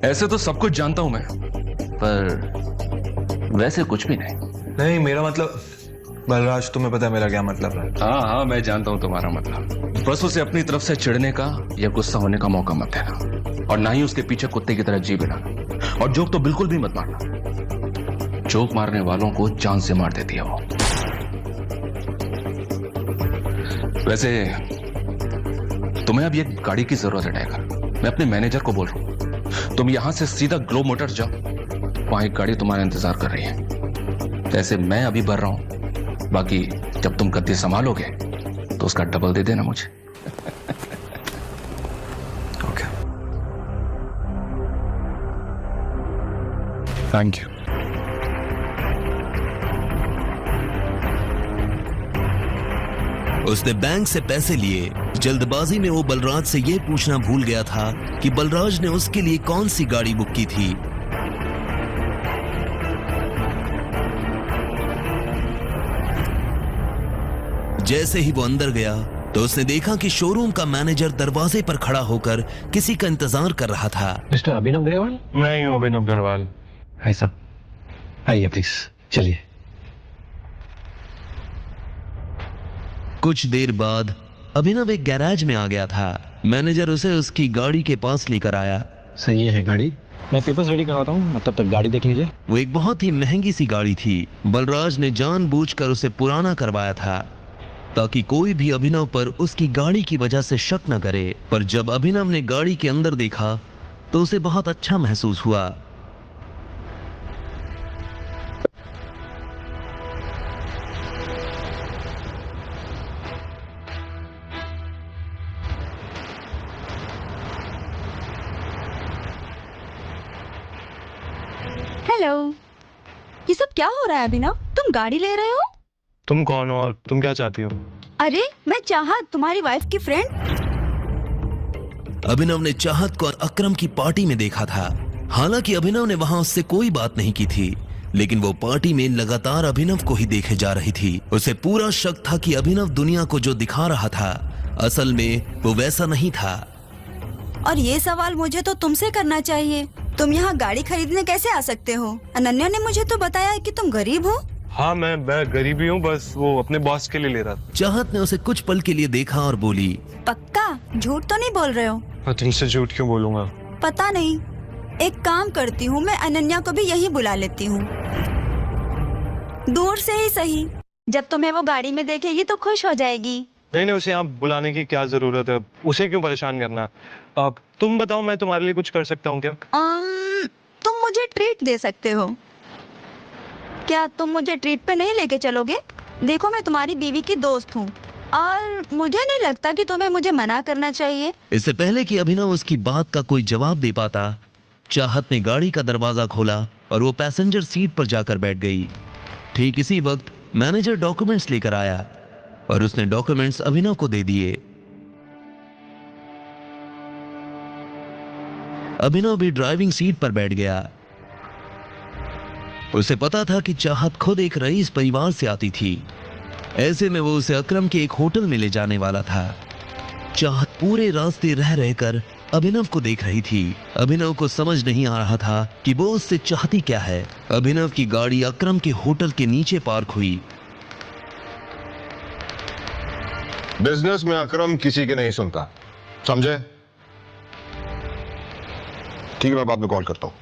ऐसे तो सब कुछ जानता हूं मैं, पर वैसे कुछ भी नहीं। नहीं, मेरा मतलब बलराज, तुम्हें पता है मेरा क्या मतलब है। हाँ हाँ, मैं जानता हूं तुम्हारा मतलब। बस उसे अपनी तरफ से चिढ़ने का या गुस्सा होने का मौका मत देना, और ना ही उसके पीछे कुत्ते की तरह जी बिना। और जोक तो बिल्कुल भी मत मारना, जोक मारने वालों को जान से मार देती है वो। वैसे तुम्हें अब एक गाड़ी की जरूरत है टाइगर। मैं अपने मैनेजर को बोल रहा हूं, तुम यहां से सीधा ग्लोब मोटर्स जाओ, वहां एक गाड़ी तुम्हारा इंतजार कर रही है। जैसे मैं अभी भर रहा हूं, बाकी जब तुम गद्दी संभालोगे तो उसका डबल दे देना मुझे। Okay, thank you. उसने बैंक से पैसे लिए। जल्दबाजी में वो बलराज से यह पूछना भूल गया था कि बलराज ने उसके लिए कौन सी गाड़ी बुक की थी। जैसे ही वो अंदर गया तो उसने देखा कि शोरूम का मैनेजर दरवाजे पर खड़ा होकर किसी का इंतजार कर रहा था। मिस्टर अभिनव अग्रवाल? नहीं हूँ अभिनव अग्रवाल। हाय साहब, आइए प्लीज, चलिए। कुछ देर बाद अभिनव एक गैराज में आ गया था। मैनेजर उसे उसकी गाड़ी के पास लेकर आया। सही है गाड़ी, मैं पेपर्स रेडी करवाता हूँ, तब तक गाड़ी देख लीजिए। वो एक बहुत ही महंगी सी गाड़ी थी। बलराज ने जानबूझकर उसे पुराना करवाया था ताकि कोई भी अभिनव पर उसकी गाड़ी की वजह से शक न करे। पर जब अभिनव ने गाड़ी के अंदर देखा तो उसे बहुत अच्छा महसूस हुआ। हेलो, ये सब क्या हो रहा है अभिनव? तुम गाड़ी ले रहे हो? तुम कौन हो और तुम क्या चाहती हो? अरे मैं चाहत, तुम्हारी वाइफ की फ्रेंड। अभिनव ने चाहत को अकरम की पार्टी में देखा था। हालांकि अभिनव ने वहां उससे कोई बात नहीं की थी, लेकिन वो पार्टी में लगातार अभिनव को ही देखे जा रही थी। उसे पूरा शक था कि अभिनव दुनिया को जो दिखा रहा था असल में वो वैसा नहीं था। और ये सवाल मुझे तो तुमसे करना चाहिए, तुम यहाँ गाड़ी खरीदने कैसे आ सकते हो? अनन्या ने मुझे तो बताया कि तुम गरीब हो। हाँ, मैं गरीबी हूँ, बस वो अपने बॉस के लिए ले रहा था। चाहत ने उसे कुछ पल के लिए देखा और बोली, पक्का झूठ तो नहीं बोल रहे हो? मैं तुमसे झूठ क्यों बोलूंगा? पता नहीं, एक काम करती हूँ, मैं अनन्या को भी यही बुला लेती हूँ, दूर से ही सही। जब तुम्हें वो गाड़ी में देखेगी तो खुश हो जाएगी। नहीं, उसे यहाँ बुलाने की क्या जरूरत है? उसे क्यों परेशान करना? तुम बताओ, मैं तुम्हारे लिए कुछ कर सकता हूँ क्या? तुम मुझे ट्रीट दे सकते हो क्या? तुम मुझे ट्रीट पे नहीं लेके चलोगे? देखो, मैं तुम्हारी बीवी की दोस्त हूँ और मुझे नहीं लगता कि तुम्हें मुझे मना करना चाहिए। इससे पहले कि अभिनव उसकी बात का कोई जवाब दे पाता, चाहत ने गाड़ी का दरवाजा खोला और वो पैसेंजर सीट पर जाकर बैठ गई। ठीक इसी वक्त मैनेजर डॉक्यूमेंट्स लेकर आया और उसने डॉक्यूमेंट्स अभिनव को दे दिए। अभिनव भी ड्राइविंग सीट पर बैठ गया। उसे पता था कि चाहत खुद एक रईस परिवार से आती थी, ऐसे में वो उसे अकरम के एक होटल में ले जाने वाला था। चाहत पूरे रास्ते रह रहकर अभिनव को देख रही थी। अभिनव को समझ नहीं आ रहा था कि वो उससे चाहती क्या है। अभिनव की गाड़ी अकरम के होटल के नीचे पार्क हुई। बिजनेस में अकरम किसी के नहीं सुनता, समझे? ठीक है, मैं बाद में कॉल करता हूं।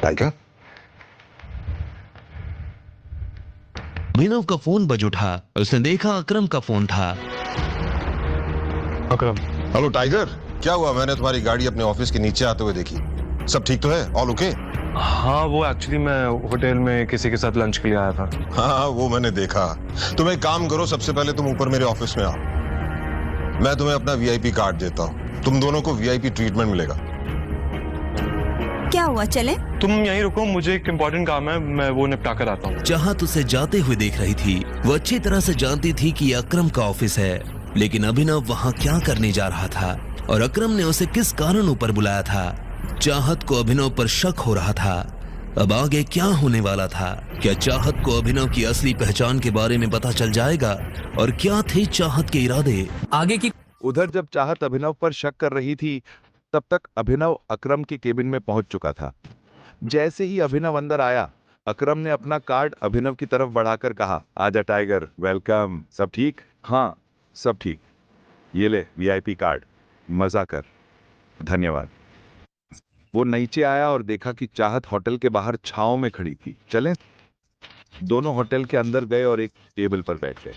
टाइगर? अभिनव का फोन बज उठा। उसने देखा अकरम का फोन था। अकरम। हेलो टाइगर, क्या हुआ? मैंने तुम्हारी गाड़ी अपने ऑफिस के नीचे आते हुए देखी। सब ठीक तो है? All okay? हाँ, वो एक्चुअली मैं होटल में किसी के साथ लंच के लिए आया था। हाँ, वो मैंने देखा। तुम एक काम करो, सबसे पहले तुम ऊपर मेरे ऑफिस में आओ, मैं तुम्हें अपना वीआईपी कार्ड देता हूँ। तुम दोनों को वीआईपी ट्रीटमेंट मिलेगा। क्या हुआ, चले? तुम यहीं रुको, मुझे एक इम्पोर्टेंट काम है, मैं वो निपटा कर आता हूँ। चाहत उसे जाते हुए देख रही थी। वो अच्छी तरह से जानती थी कि अकरम का ऑफिस है, लेकिन अभिनव वहां क्या करने जा रहा था और अकरम ने उसे किस कारण ऊपर बुलाया था। चाहत को अभिनव पर शक हो रहा था। अब आगे क्या होने वाला था? क्या चाहत को अभिनव की असली पहचान के बारे में पता चल जाएगा और क्या थे चाहत के इरादे? आगे की उधर जब चाहत अभिनव पर शक कर रही थी, तब तक अभिनव अकरम के केबिन में पहुंच चुका था। जैसे ही अभिनव अंदर आया, अकरम ने अपना कार्ड अभिनव की तरफ बढ़ाकर कहा, आजा टाइगर, वेलकम। सब ठीक? हाँ, सब ठीक। ये ले वीआईपी कार्ड, मजा कर। धन्यवाद। वो नीचे आया और देखा कि चाहत होटल के बाहर छांव में खड़ी थी। चलें? दोनों होटल के अंदर गए और एक टेबल पर बैठ गए।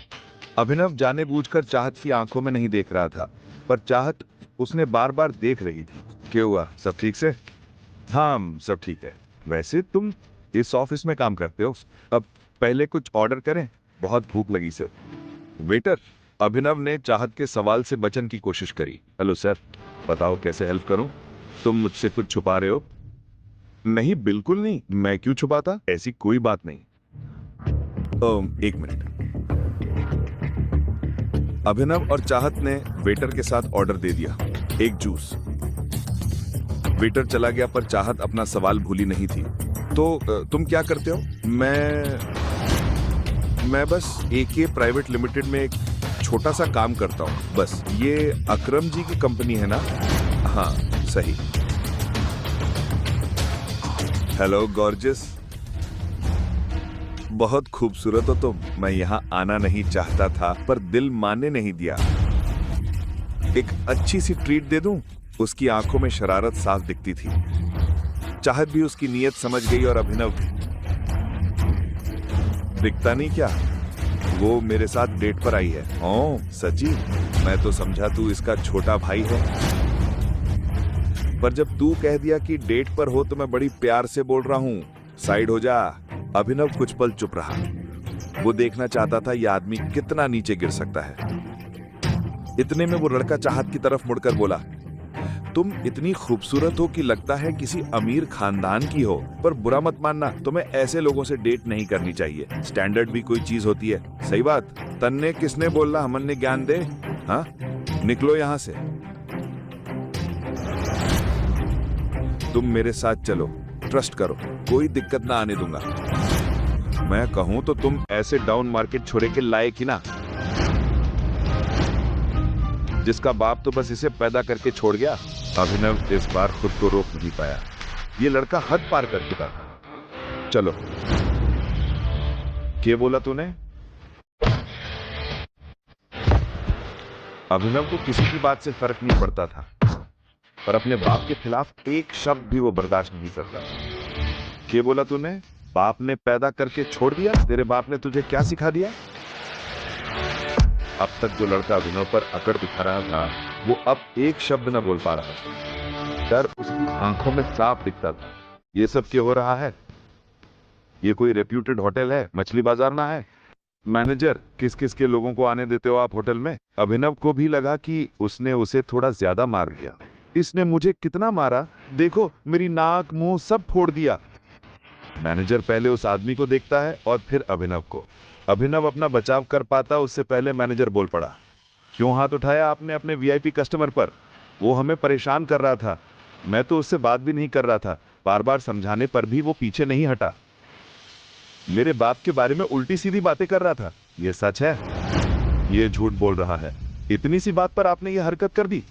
अभिनव जानबूझकर चाहत की आंखों में नहीं देख रहा था, पर चाहत उसने बार बार देख रही थी। क्या हुआ, सब ठीक से? हाँ, सब ठीक है। वैसे तुम इस ऑफिस में काम करते हो, अब पहले कुछ ऑर्डर करें, बहुत भूख लगी सर। वेटर, अभिनव ने चाहत के सवाल से बचने की कोशिश करी। हेलो सर, बताओ कैसे हेल्प करूं? तुम मुझसे कुछ छुपा रहे हो? नहीं, बिल्कुल नहीं, मैं क्यों छुपाता? ऐसी कोई बात नहीं। एक मिनट। अभिनव और चाहत ने वेटर के साथ ऑर्डर दे दिया, एक जूस। वेटर चला गया, पर चाहत अपना सवाल भूली नहीं थी। तो तुम क्या करते हो? मैं बस एके प्राइवेट लिमिटेड में एक छोटा सा काम करता हूं, बस। ये अकरम जी की कंपनी है ना? हाँ, सही। हेलो गॉर्जियस, बहुत खूबसूरत हो तुम। मैं यहां आना नहीं चाहता था, पर दिल मानने नहीं दिया। एक अच्छी सी ट्रीट दे दूं? उसकी आंखों में शरारत साफ दिखती थी। चाहत भी उसकी नीयत समझ गई और अभिनव भी। दिखता नहीं क्या, वो मेरे साथ डेट पर आई है। ओह सची? मैं तो समझा तू इसका छोटा भाई है, पर जब तू कह दिया कि डेट पर हो तो मैं बड़ी प्यार से बोल रहा हूं, साइड हो जा। अभिनव कुछ पल चुप रहा। वो देखना चाहता था यह आदमी कितना नीचे गिर सकता है। इतने में वो लड़का चाहत की तरफ मुड़कर बोला, तुम इतनी खूबसूरत हो कि लगता है किसी अमीर खानदान की हो, पर बुरा मत मानना, तुम्हें ऐसे लोगों से डेट नहीं करनी चाहिए। स्टैंडर्ड भी कोई चीज होती है। सही बात। तन्ने किसने बोला हमन ने ज्ञान दे? हाँ, निकलो यहां से। तुम मेरे साथ चलो, ट्रस्ट करो, कोई दिक्कत ना आने दूंगा। मैं कहूं तो तुम ऐसे डाउन मार्केट छोरे के लायक ही ना, जिसका बाप तो बस इसे पैदा करके छोड़ गया। अभिनव इस बार खुद को रोक नहीं पाया। ये लड़का हद पार कर चुका था। चलो। क्या बोला तूने? अभिनव को किसी की बात से फर्क नहीं पड़ता था, पर अपने बाप के खिलाफ एक शब्द भी वो बर्दाश्त नहीं करता। क्या बोला तूने? बाप ने पैदा करके छोड़ दिया? तेरे बाप ने तुझे क्या सिखा दिया? अब तक जो लड़का अभिनव पर अकड़ दिखा रहा था, वो अब एक शब्द न बोल पा रहा था। डर उसकी आंखों में साफ दिखता था। ये सब क्या हो रहा है? ये कोई रेप्यूटेड होटल है, मछली बाजार ना है? मैनेजर, किस किस के लोगों को आने देते हो आप होटल में? अभिनव को भी लगा कि उसने उसे थोड़ा ज्यादा मार दिया। इसने मुझे कितना मारा, देखो मेरी नाक मुंह सब फोड़ दिया। मैनेजर पहले उस आदमी को देखता है और फिर अभिनव को। अभिनव अपना बचाव कर पाता उससे पहले मैनेजर बोल पड़ा, क्यों हाथ उठाया आपने अपने वीआईपी कस्टमर पर? वो हमें परेशान कर रहा था, मैं तो उससे बात भी नहीं कर रहा था। बार बार समझाने पर भी वो पीछे नहीं हटा। मेरे बाप के बारे में उल्टी सीधी बातें कर रहा था। ये सच है? ये झूठ बोल रहा है। इतनी सी बात पर आपने ये हरकत कर दी?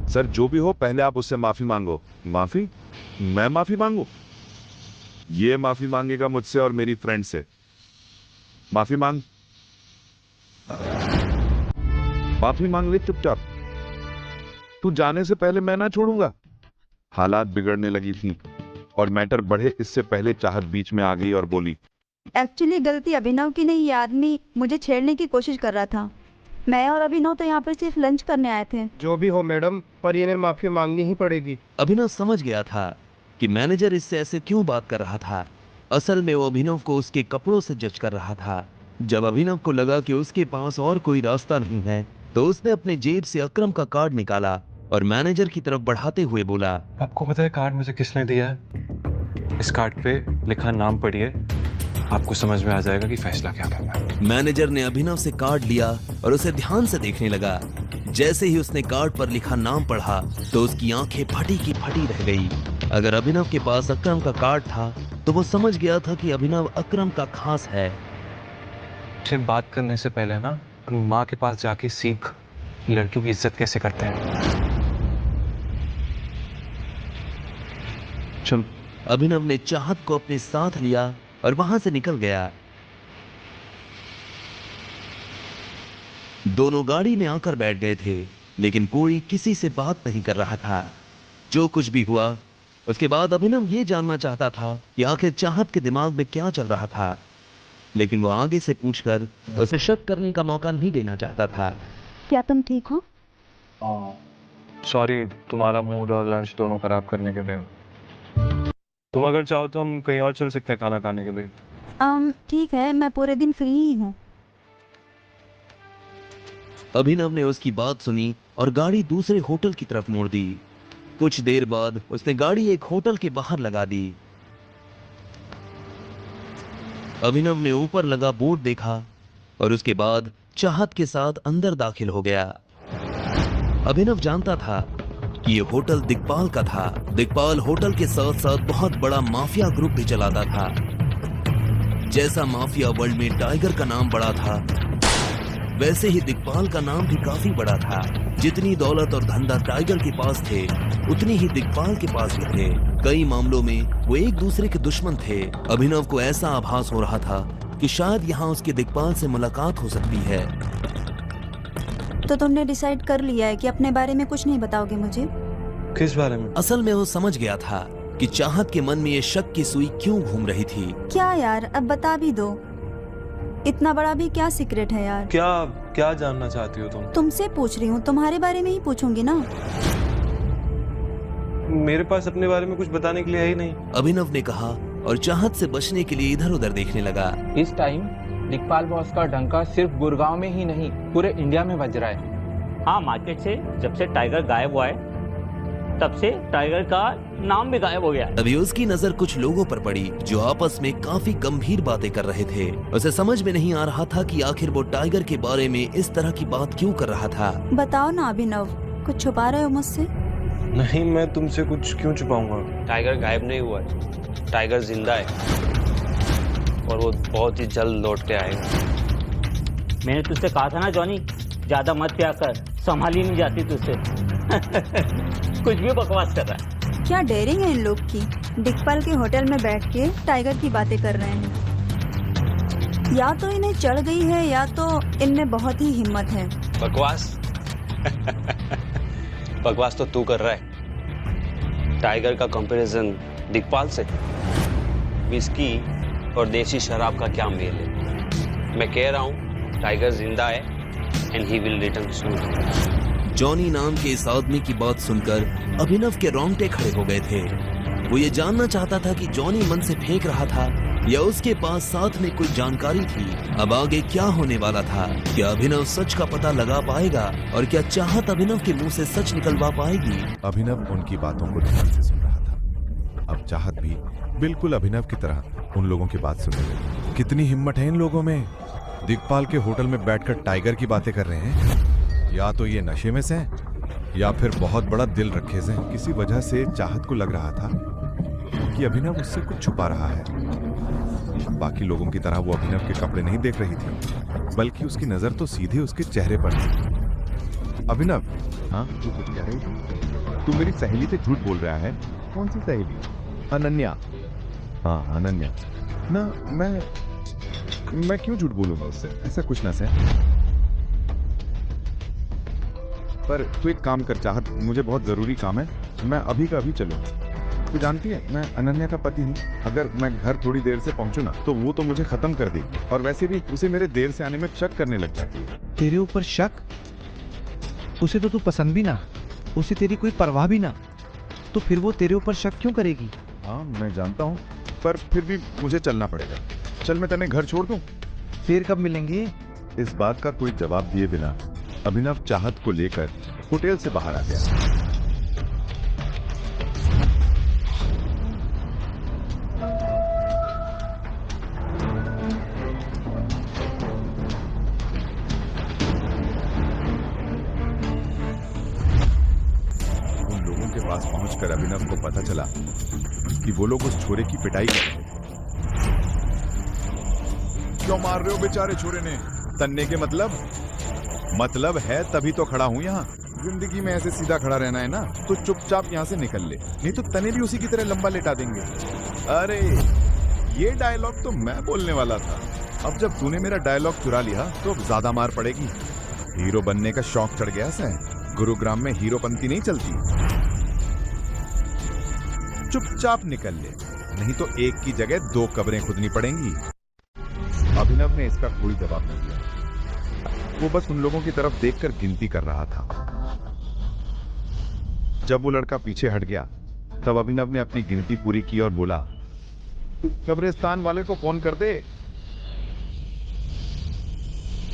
सर जो भी हो, पहले आप उससे माफी मांगो। माफी? मैं माफी मांगू? ये माफी मांगेगा मुझसे और मेरी फ्रेंड से। माफी मांग। माफी मांग ले चुपचाप। तू जाने से पहले मैं ना छोड़ूंगा। हालात बिगड़ने लगी थी और मैटर बढ़े इससे पहले चाहत बीच में आ गई और बोली, एक्चुअली गलती अभिनव की नहीं, ये आदमी मुझे छेड़ने की कोशिश कर रहा था। मैं और अभिनव तो यहाँ पर सिर्फ लंच करने आए थे। जो भी हो मैडम, पर इन्हें माफी मांगनी ही पड़ेगी। अभिनव समझ गया था कि मैनेजर इससे ऐसे क्यों बात कर रहा था। असल में वो अभिनव को उसके कपड़ों से जज कर रहा था। जब अभिनव को लगा कि उसके पास और कोई रास्ता नहीं है, तो उसने अपने जेब से अकरम का कार्ड निकाला और मैनेजर की तरफ बढ़ाते हुए बोला, आपको पता है कार्ड मुझे किसने दिया है? इस कार्ड पे लिखा नाम पढ़िए, आपको समझ में आ जाएगा कि फैसला क्या करना है। मैनेजर ने अभिनव से कार्ड लिया और उसे ध्यान से देखने लगा। जैसे ही उसने कार्ड पर लिखा नाम पढ़ा तो उसकी आंखें फटी की फटी रह गई। अगर अभिनव के पास अकरम का कार्ड था तो वो समझ गया था कि अभिनव अकरम का खास है। बात करने से पहले ना माँ के पास जाके सीख लड़कियों की इज्जत कैसे करते हैं। चल। अभिनव ने चाहत को अपने साथ लिया और वहां से निकल गया। दोनों गाड़ी में आकर बैठ गए थे, लेकिन कोई किसी से बात नहीं कर रहा था। जो कुछ भी हुआ उसके बाद अभिनव ये जानना चाहता था कि आखिर चाहत के दिमाग में क्या चल रहा था, लेकिन वो आगे से पूछकर उसे शक करने का मौका नहीं देना चाहता था। क्या तुम ठीक हो? सॉरी तुम्हारा मूड और लंच दोनों खराब करने के लिए। तुम अगर चाहो तो हम कहीं और चल सकते हैं खाना खाने के लिए। ठीक है, मैं पूरे दिन फ्री ही हूँ। अभिनव ने उसकी बात सुनी और गाड़ी दूसरे होटल की तरफ मोड़ दी। कुछ देर बाद उसने गाड़ी एक होटल के बाहर लगा दी। अभिनव ने ऊपर लगा बोर्ड देखा और उसके बाद चाहत के साथ अंदर दाखिल हो गया। अभिनव जानता था कि ये होटल दिग्पाल का था। दिग्पाल होटल के साथ साथ बहुत बड़ा माफिया ग्रुप भी चलाता था। जैसा माफिया वर्ल्ड में टाइगर का नाम बड़ा था, वैसे ही दिग्पाल का नाम भी काफी बड़ा था। जितनी दौलत और धंधा टाइगर के पास थे, उतनी ही दिग्पाल के पास भी थे। कई मामलों में वो एक दूसरे के दुश्मन थे। अभिनव को ऐसा आभास हो रहा था कि शायद यहाँ उसके दिग्पाल से मुलाकात हो सकती है। तो तुमने डिसाइड कर लिया है कि अपने बारे में कुछ नहीं बताओगे मुझे? किस बारे में? असल में वो समझ गया था कि चाहत के मन में ये शक की सुई क्यों घूम रही थी। क्या यार, अब बता भी दो। इतना बड़ा भी क्या सीक्रेट है यार? क्या जानना चाहती हो तुम? तुमसे पूछ रही हूँ, तुम्हारे बारे में ही पूछूंगी ना। मेरे पास अपने बारे में कुछ बताने के लिए है ही नहीं। अभिनव ने कहा और चाहत से बचने के लिए इधर उधर देखने लगा। इस टाइम दिग्पाल बॉस का डंका सिर्फ गुड़गांव में ही नहीं, पूरे इंडिया में बज रहा है। हाँ, मार्केट से जब से टाइगर गायब हुआ है तब से टाइगर का नाम भी गायब हो गया। अभी उसकी नजर कुछ लोगों पर पड़ी जो आपस में काफी गंभीर बातें कर रहे थे। उसे समझ में नहीं आ रहा था कि आखिर वो टाइगर के बारे में इस तरह की बात क्यों कर रहा था। बताओ ना अभिनव, कुछ छुपा रहे हो मुझसे? नहीं, मैं तुमसे कुछ क्यों छुपाऊंगा। टाइगर गायब नहीं हुआ है, टाइगर जिंदा है और वो बहुत ही जल्द लौट के आएगा। मैंने तुझसे कहा था ना जॉनी, ज्यादा मत प्यार कर, संभाली नहीं जाती तुझसे। कुछ भी बकवास कर रहा है। क्या डेयरिंग है इन लोग की। दिग्पाल के होटल में बैठ के टाइगर की बातें कर रहे हैं। या तो इन्हें चढ़ गई है या तो इनमें बहुत ही हिम्मत है। बकवास? बकवास तो तू कर रहा है। टाइगर का कंपैरिजन दिग्पाल से? विस्की और देसी शराब का क्या मेल है? मैं कह रहा हूँ टाइगर जिंदा है and he will return soon. Johnny नाम के इस आदमी की बात सुनकर अभिनव के रोंगटे खड़े हो गए थे। वो ये जानना चाहता था कि जॉनी मन से फेंक रहा था या उसके पास साथ में कोई जानकारी थी। अब आगे क्या होने वाला था? क्या अभिनव सच का पता लगा पाएगा और क्या चाहत अभिनव के मुंह से सच निकलवा पाएगी? अभिनव उनकी बातों को ध्यान से सुन रहा था। अब चाहत भी बिल्कुल अभिनव की तरह उन लोगों की बात सुन रही। कितनी हिम्मत है इन लोगों में। दिग्पाल के होटल में बैठकर टाइगर की बातें कर रहे हैं। या तो ये नशे में से या फिर बहुत बड़ा दिल रखे से। किसी वजह से चाहत को लग रहा था कि अभिनव उससे कुछ छुपा रहा है। बाकी लोगों की तरह वो अभिनव के कपड़े नहीं देख रही थी, बल्कि उसकी नजर तो सीधे उसके चेहरे पर थी। अभिनव, हाँ तू कुछ कह रही थी? तू मेरी सहेली से झूठ बोल रहा है। कौन सी सहेली? अनन्या। हाँ अनन्या ना। मैं क्यों झूठ बोलूंगा उससे? ऐसा कुछ ना से। पर तू एक काम कर चाहत, मुझे बहुत जरूरी काम है, मैं अभी का अभी चलूँ। तू जानती है मैं अनन्या का पति हूँ। अगर मैं घर थोड़ी देर से पहुंचू ना तो वो तो मुझे खत्म कर देगी, और वैसे भी उसे मेरे देर से आने में शक करने लग जाती है। तेरे ऊपर शक? उसे तो तू पसंद भी ना, उसे तेरी कोई परवाह भी ना, तो फिर वो तेरे ऊपर शक क्यों करेगी? हाँ मैं जानता हूँ, पर फिर भी मुझे चलना पड़ेगा। चल मैं तेने घर छोड़ दूं। फिर कब मिलेंगे? इस बात का कोई जवाब दिए बिना अभिनव चाहत को लेकर होटल से बाहर आ गया। उन लोगों के पास पहुंचकर अभिनव को पता चला कि वो लोग उस छोरे की पिटाई कर रहे थे। क्यों मार रहे हो बेचारे छोरे ने? तन्ने के मतलब मतलब है तभी तो खड़ा हूँ यहाँ। जिंदगी में ऐसे सीधा खड़ा रहना है ना तो चुपचाप यहाँ से निकल ले, नहीं तो तने भी उसी की तरह लंबा लेटा देंगे। अरे ये डायलॉग तो मैं बोलने वाला था। अब जब तूने मेरा डायलॉग चुरा लिया तो अब ज्यादा मार पड़ेगी। हीरो बनने का शौक चढ़ गया से। गुरुग्राम में हीरोपंती नहीं चलती। चुपचाप निकल ले, नहीं तो एक की जगह 2 कब्रें खुदनी पड़ेंगी। अभिनव ने इसका कोई जवाब नहीं दिया। वो बस उन लोगों की तरफ देखकर गिनती कर रहा था। जब वो लड़का पीछे हट गया तब अभिनव ने अपनी गिनती पूरी की और बोला, कब्रिस्तान वाले को फोन कर दे,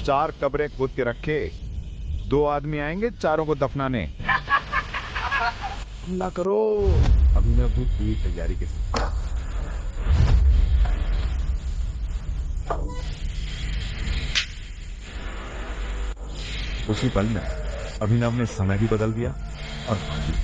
4 कब्रें खोद के रखे, 2 आदमी आएंगे चारों को दफनाने। ना करो। अभिनव भी पूरी तैयारी के साथ। उसी पल में अभिनव ने समय भी बदल दिया और भागी।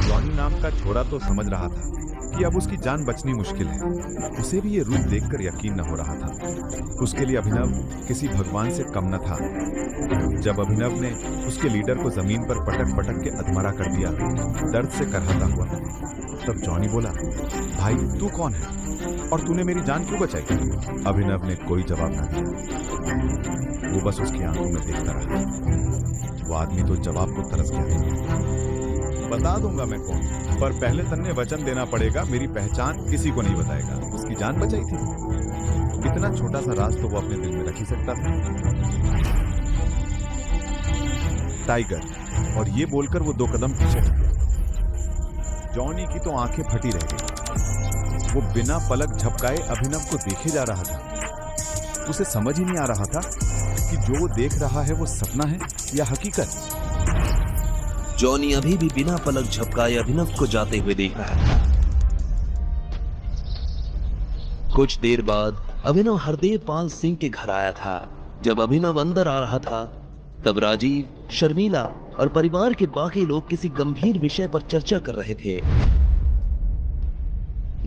जॉनी नाम का छोरा तो समझ रहा था कि अब उसकी जान बचनी मुश्किल है। उसे भी ये रूप देखकर यकीन न हो रहा था। उसके लिए अभिनव किसी भगवान से कम न था। जब अभिनव ने उसके लीडर को जमीन पर पटक पटक के अधमरा कर दिया, दर्द से करहता हुआ, तब जॉनी बोला, भाई तू कौन है और तूने मेरी जान क्यों बचाई? अभिनव ने कोई जवाब न दिया। वो बस उसकी आंखों में देखता रहा। वो आदमी तो जवाब को तरस गया। बता दूंगा मैं कौन, पर पहले तन्ने वचन देना पड़ेगा मेरी पहचान किसी को नहीं बताएगा। उसकी जान बचाई थी। इतना छोटा सा राज तो वो अपने दिल में रख ही सकता था। टाइगर। और ये बोलकर वो 2 कदम पीछे हट गया। जॉनी की तो आंखें फटी रह गई। वो बिना पलक झपकाए अभिनव को देखे जा रहा था। उसे समझ ही नहीं आ रहा था कि जो वो देख रहा है वो सपना है या हकीकत। जॉनी अभी भी बिना पलक झपकाए अभिनव को जाते हुए देख रहा था। कुछ देर बाद अभिनव हरदेव पाल सिंह के घर आया था। जब अभिनव अंदर आ रहा था तब राजीव, शर्मिला और परिवार के बाकी लोग किसी गंभीर विषय पर चर्चा कर रहे थे।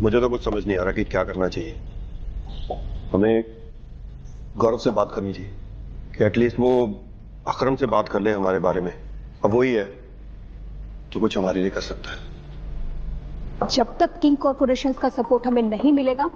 मुझे तो कुछ समझ नहीं आ रहा कि क्या करना चाहिए। हमें गौरव से बात करनी चाहिए कि एटलीस्ट वो अकरम से बात कर ले हमारे बारे में। अब वही है तो कुछ हमारे लिए कर सकता है। जब तक किंग कॉर्पोरेशन का सपोर्ट हमें नहीं मिलेगा